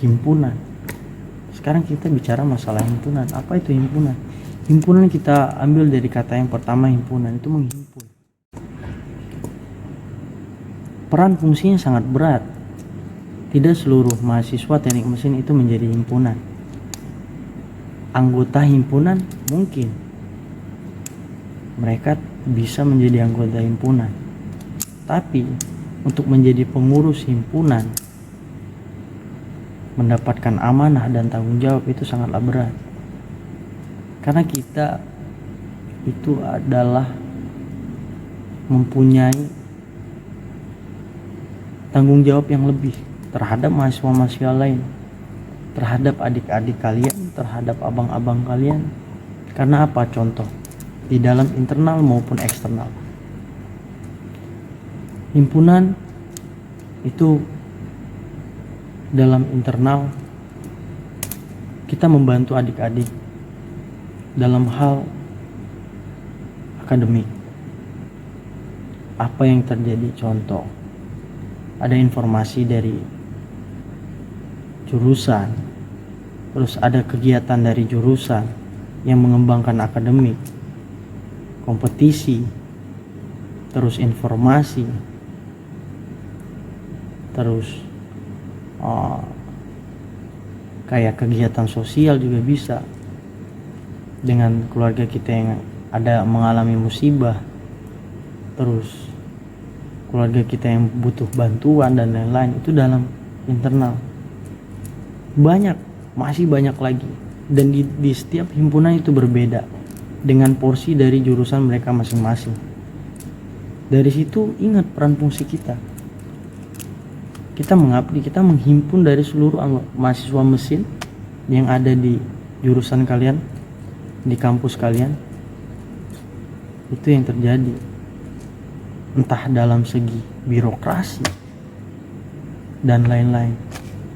himpunan. Sekarang kita bicara masalah himpunan. Apa itu himpunan? Himpunan kita ambil dari kata yang pertama, himpunan itu menghimpun. Peran fungsinya sangat berat. Tidak seluruh mahasiswa teknik mesin itu menjadi himpunan. Anggota himpunan mungkin mereka bisa menjadi anggota himpunan, tapi untuk menjadi pengurus himpunan, mendapatkan amanah dan tanggung jawab itu sangatlah berat. Karena kita itu adalah mempunyai tanggung jawab yang lebih terhadap mahasiswa-mahasiswa lain, terhadap adik-adik kalian, terhadap abang-abang kalian. Karena apa? Contoh, di dalam internal maupun eksternal. Himpunan itu dalam internal kita membantu adik-adik dalam hal akademik. Apa yang terjadi? Contoh, ada informasi dari jurusan, terus ada kegiatan dari jurusan yang mengembangkan akademik, kompetisi, terus informasi, terus kayak kegiatan sosial juga bisa dengan keluarga kita yang ada mengalami musibah, terus keluarga kita yang butuh bantuan dan lain-lain. Itu dalam internal. Masih banyak lagi, dan di setiap himpunan itu berbeda dengan porsi dari jurusan mereka masing-masing. Dari situ ingat peran fungsi kita. Kita mengabdi, kita menghimpun dari seluruh mahasiswa mesin yang ada di jurusan kalian, di kampus kalian. Itu yang terjadi. Entah dalam segi birokrasi dan lain-lain.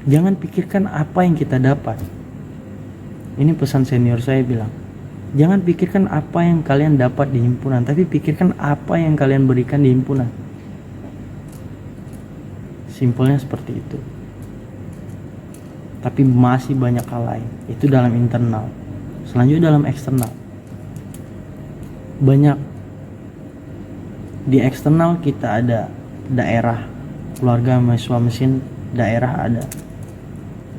Jangan pikirkan apa yang kita dapat. Ini pesan senior saya bilang, jangan pikirkan apa yang kalian dapat di himpunan, tapi pikirkan apa yang kalian berikan di himpunan. Simpelnya seperti itu. Tapi masih banyak hal lain. Itu dalam internal. Selanjutnya dalam eksternal. Banyak. Di eksternal kita ada daerah, keluarga mahasiswa mesin daerah ada.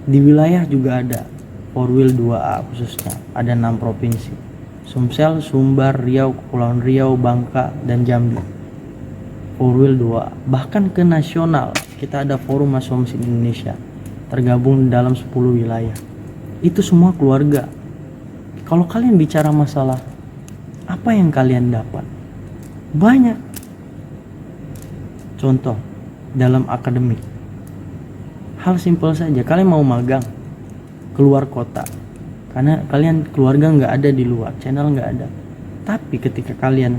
Di wilayah juga ada, Forwil 2A khususnya, ada 6 provinsi. Sumsel, Sumbar, Riau, Kepulauan Riau, Bangka, dan Jambi. Forwil 2A. Bahkan ke nasional, kita ada Forum Mahasiswa Mesin Indonesia, tergabung dalam 10 wilayah. Itu semua keluarga. Kalau kalian bicara masalah apa yang kalian dapat, banyak. Contoh, dalam akademik, hal simpel saja, kalian mau magang keluar kota, karena kalian keluarga nggak ada di luar, channel nggak ada. Tapi ketika kalian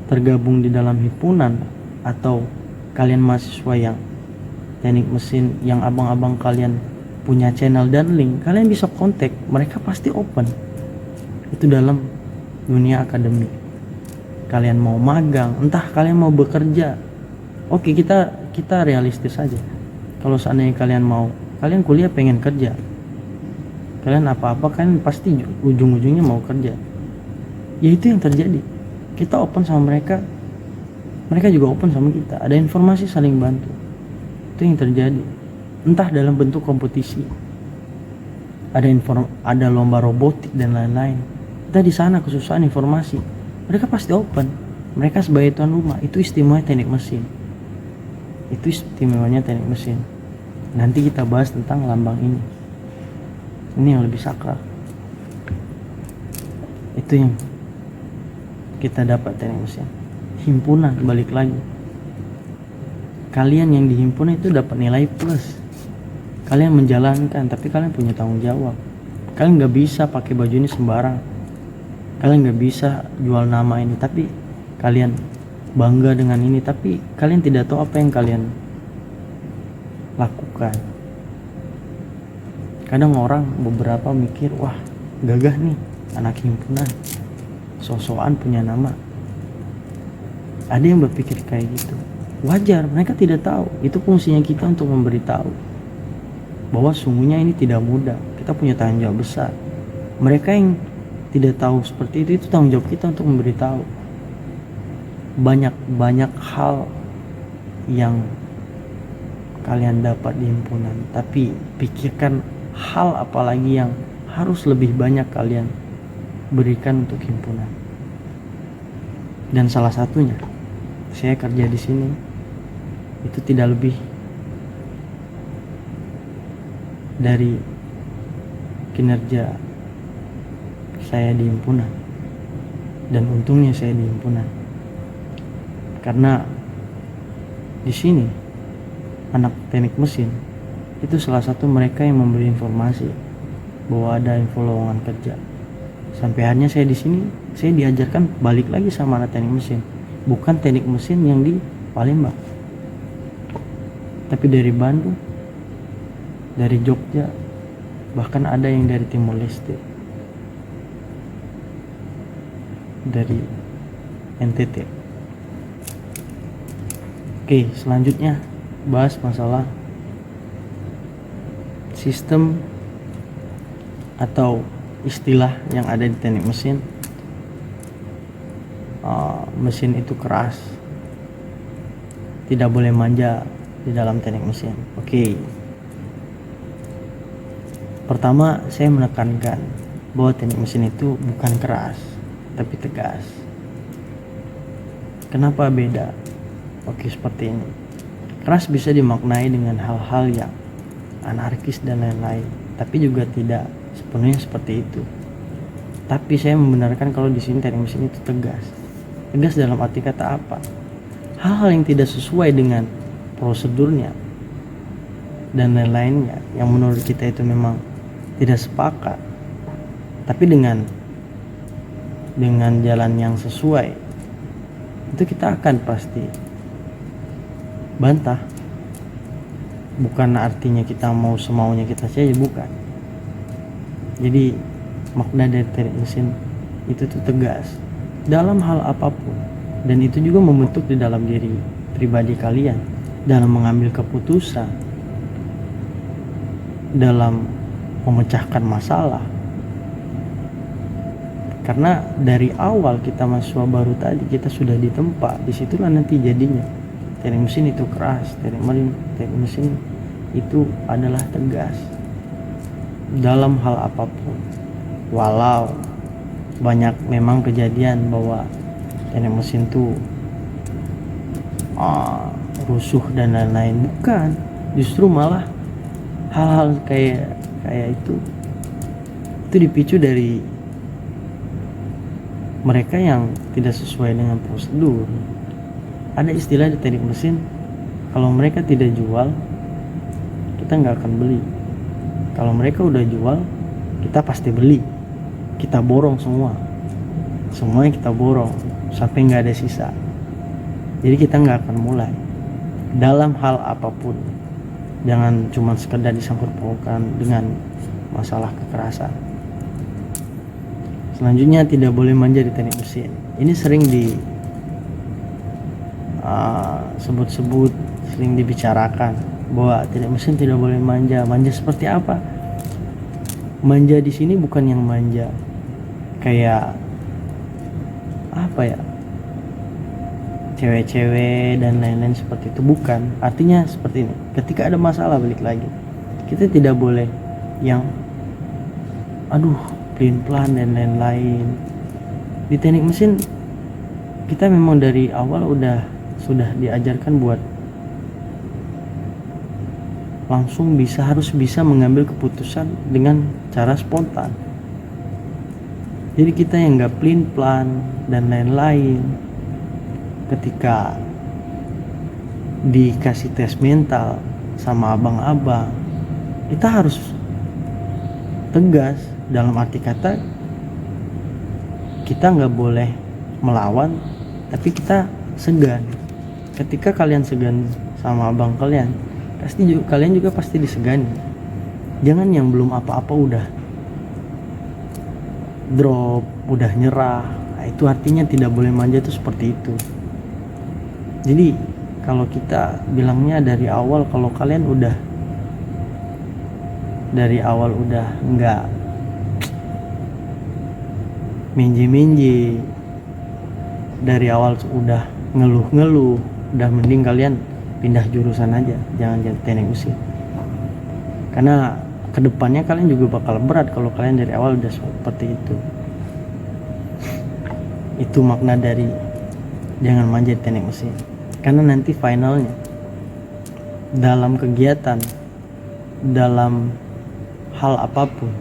tergabung di dalam himpunan, atau kalian mahasiswa yang teknik mesin, yang abang-abang kalian punya channel dan link, kalian bisa kontak, mereka pasti open. Itu dalam dunia akademik. Kalian mau magang, entah kalian mau bekerja, oke, kita realistis saja. Kalau seandainya kalian kuliah pengen kerja, kalian apa-apa kan pasti ujung-ujungnya mau kerja. Ya itu yang terjadi. Kita open sama mereka, mereka juga open sama kita. Ada informasi saling bantu. Itu yang terjadi. Entah dalam bentuk kompetisi, ada lomba robotik dan lain-lain. Kita di sana kesusahan informasi, mereka pasti open. Mereka sebagai tuan rumah. Itu istimewanya teknik mesin. Itu istimewanya teknik mesin. Nanti kita bahas tentang lambang ini. Ini yang lebih sakral. Itu yang kita dapat teknik mesin. Himpunan, balik lagi. Kalian yang di himpunan itu dapat nilai plus. Kalian menjalankan, tapi kalian punya tanggung jawab. Kalian gak bisa pakai baju ini sembarang. Kalian gak bisa jual nama ini, tapi kalian bangga dengan ini, tapi kalian tidak tahu apa yang kalian lakukan. Kadang orang beberapa mikir, wah gagah nih anak himpunan, sosokan punya nama. Ada yang berpikir kayak gitu. Wajar, mereka tidak tahu. Itu fungsinya kita untuk memberitahu. bahwa sungguhnya ini tidak mudah, kita punya tanggung jawab besar. Mereka yang tidak tahu seperti itu tanggung jawab kita untuk memberitahu. Banyak hal yang kalian dapat di himpunan, tapi pikirkan hal apalagi yang harus lebih banyak kalian berikan untuk himpunan. Dan salah satunya, saya kerja di sini itu tidak lebih dari kinerja saya di himpunan. Dan untungnya saya di himpunan, karena di sini anak teknik mesin itu salah satu mereka yang memberi informasi bahwa ada info lowongan kerja. Sampai akhirnya saya di sini, saya diajarkan balik lagi sama anak teknik mesin, bukan teknik mesin yang di Palembang, tapi dari Bandung, dari Jogja, bahkan ada yang dari Timor Leste, dari NTT. Oke, selanjutnya bahas masalah sistem atau istilah yang ada di teknik mesin. Mesin itu keras, tidak boleh manja di dalam teknik mesin. Oke. Pertama, saya menekankan bahwa teknik mesin itu bukan keras, tapi tegas. Kenapa beda? Oke, seperti ini. Keras bisa dimaknai dengan hal-hal yang anarkis dan lain-lain, tapi juga tidak sepenuhnya seperti itu. Tapi saya membenarkan kalau di sini teknik mesin itu tegas. Tegas dalam arti kata apa? Hal-hal yang tidak sesuai dengan prosedurnya dan lain-lainnya yang menurut kita itu memang tidak sepakat, tapi dengan jalan yang sesuai, itu kita akan pasti bantah. Bukan artinya kita mau semaunya kita saja, bukan. Jadi makna dari teknik mesin itu tuh tegas dalam hal apapun, dan itu juga membentuk di dalam diri pribadi kalian dalam mengambil keputusan, dalam memecahkan masalah. Karena dari awal kita mahasiswa baru tadi, kita sudah ditempa, disitulah nanti jadinya teknik mesin itu keras, teknik mesin itu adalah tegas dalam hal apapun. Walau banyak memang kejadian bahwa teknik mesin tuh rusuh dan lain-lain, bukan, justru malah hal-hal kayak itu dipicu dari mereka yang tidak sesuai dengan prosedur. Ada istilah di teknik mesin, kalau mereka tidak jual, kita nggak akan beli. Kalau mereka udah jual, kita pasti beli. Kita borong semuanya kita borong sampai nggak ada sisa. Jadi kita nggak akan mulai dalam hal apapun. Jangan cuma sekedar disangkut pautkan dengan masalah kekerasan. Selanjutnya, tidak boleh manja di teknik mesin. Ini sering sebut-sebut, sering dibicarakan bahwa teknik mesin tidak boleh manja. Manja seperti apa? Manja di sini bukan yang manja kayak apa ya, cewek-cewek dan lain-lain seperti itu, bukan. Artinya seperti ini, ketika ada masalah, balik lagi, kita tidak boleh yang pelin-pelan dan lain-lain. Di teknik mesin kita memang dari awal sudah diajarkan buat langsung harus bisa mengambil keputusan dengan cara spontan. Jadi kita yang gak pelin-pelan dan lain-lain, ketika dikasih tes mental sama abang-abang, kita harus tegas dalam arti kata kita gak boleh melawan, tapi kita segan. Ketika kalian segan sama abang kalian, kalian juga pasti disegani. Jangan yang belum apa-apa udah drop, udah nyerah. Nah, itu artinya tidak boleh manja, itu seperti itu. Jadi kalau kita bilangnya dari awal, kalau kalian udah dari awal udah nggak menje-menje, dari awal udah ngeluh-ngeluh, udah mending kalian pindah jurusan aja, jangan jadi teknik mesin. Karena kedepannya kalian juga bakal berat kalau kalian dari awal udah seperti itu. Itu makna dari jangan manja teknik mesin. Karena nanti finalnya dalam kegiatan, dalam hal apapun,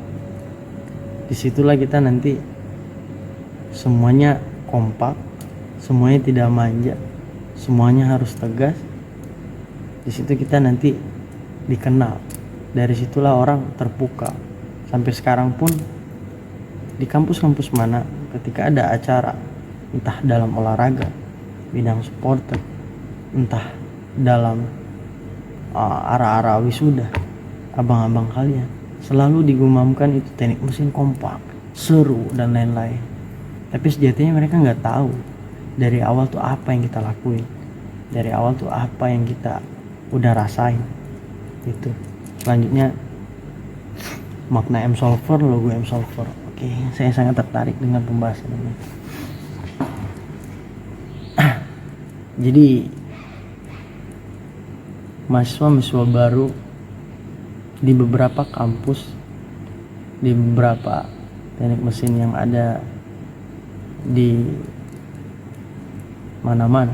disitulah kita nanti semuanya kompak, semuanya tidak manja, semuanya harus tegas. Di situ kita nanti dikenal. Dari situlah orang terpukau. Sampai sekarang pun di kampus-kampus mana ketika ada acara, entah dalam olahraga, bidang supporter, entah dalam arah-arah wisuda, abang-abang kalian selalu digumamkan itu teknik mesin kompak, seru dan lain-lain. Tapi sejatinya mereka nggak tahu dari awal tuh apa yang kita lakuin, dari awal tuh apa yang kita udah rasain. Itu selanjutnya makna M Solver, logo M Solver. Oke, saya sangat tertarik dengan pembahasan ini. Jadi mahasiswa baru di beberapa kampus, di beberapa teknik mesin yang ada di mana-mana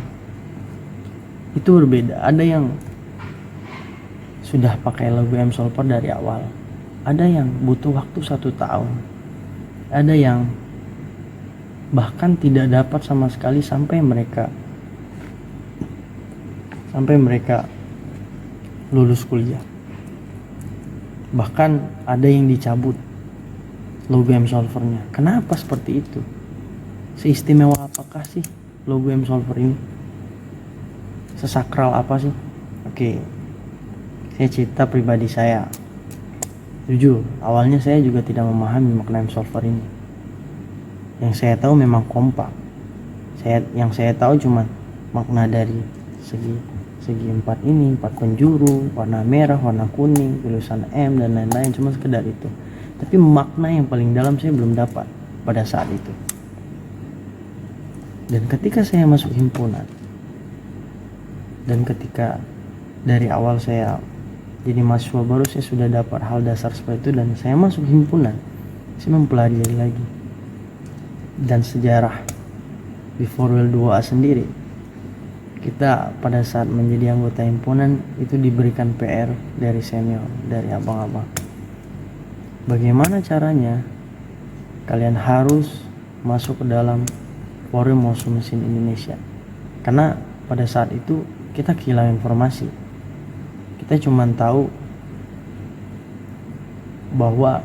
itu berbeda. Ada yang sudah pakai logo M Solver dari awal, ada yang butuh waktu 1 tahun, ada yang bahkan tidak dapat sama sekali sampai mereka lulus kuliah. Bahkan ada yang dicabut logo M Solvernya. Kenapa seperti itu? Seistimewa apakah sih logo M Solver ini? Sesakral apa sih? Oke, saya cerita pribadi saya. Jujur, awalnya saya juga tidak memahami makna M Solver ini. Yang saya tahu memang kompak. Yang saya tahu cuma makna dari segi 4 ini, 4 penjuru, warna merah, warna kuning, tulisan M dan lain-lain, cuma sekedar itu. Tapi makna yang paling dalam saya belum dapat pada saat itu. Dan ketika saya masuk himpunan, dan ketika dari awal saya jadi mahasiswa baru, saya sudah dapat hal dasar seperti itu, dan saya masuk himpunan, saya mempelajari lagi. Dan sejarah di Forwell 2A sendiri, kita pada saat menjadi anggota himpunan itu diberikan PR dari senior, dari abang-abang. Bagaimana caranya kalian harus masuk ke dalam Forum Motion Mesin Indonesia. Karena pada saat itu kita kehilangan informasi. Kita cuma tahu bahwa